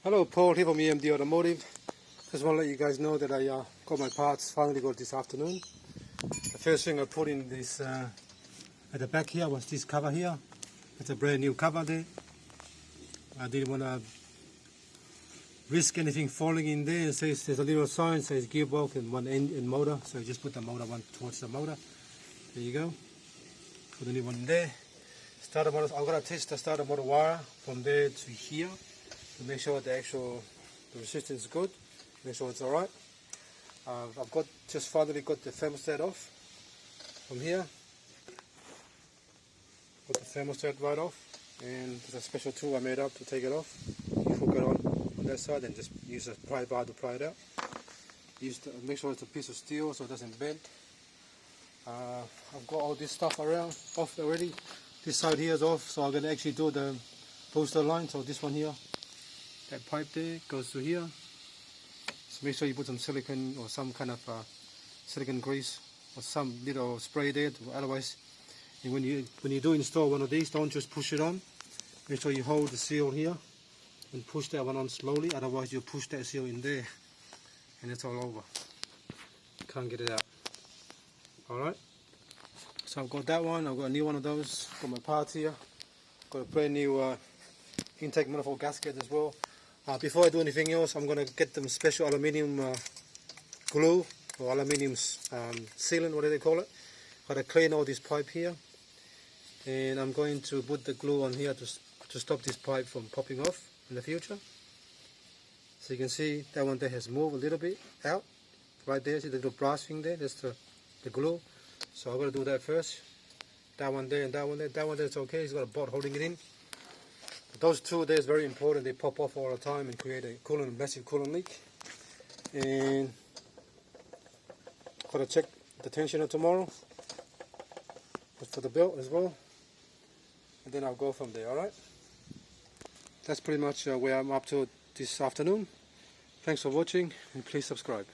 Hello, Paul here from EMD Automotive. Just want to let you guys know that I got my parts finally got this afternoon. The first thing I put in this at the back here was this cover here. It's a brand new cover there. I didn't want to risk anything falling in there. It says there's a little sign says gearbox and one engine motor, so you just put the motor one towards the motor. There you go. Put the new one in there. Starter motor. I'm gonna test the starter motor wire from there to here to make sure the resistance is good. Make sure it's alright. I've just finally got the thermostat off from here. Got the thermostat right off, and there's a special tool I made up to take it off. You hook it on that side and just use a pry bar to pry it out. Make sure it's a piece of steel so it doesn't bend. I've got all this stuff off already. This side here is off, so I'm going to actually do the booster line. So this one here, that pipe there goes to here. So make sure you put some silicone or some kind of silicone grease or some little spray there. Otherwise, and when you do install one of these, don't just push it on. Make sure you hold the seal here and push that one on slowly. Otherwise, you push that seal in there and it's all over. Can't get it out. All right. So I've got that one. I've got a new one of those. Got my parts here. Got a brand new intake manifold gasket as well. Before I do anything else, I'm going to get them special aluminium glue or aluminium sealant, whatever they call it. Got to clean all this pipe here, and I'm going to put the glue on here to stop this pipe from popping off in the future. So you can see that one there has moved a little bit out. Right there, see the little brass thing there? That's the glue. So I'm going to do that first. That one there and that one there. That one there is okay. It's got a bolt holding it in. But those two there is very important. They pop off all the time and create a massive coolant leak. And got to check the tensioner tomorrow. For the belt as well. And then I'll go from there. Alright. That's pretty much where I'm up to this afternoon. Thanks for watching and please subscribe.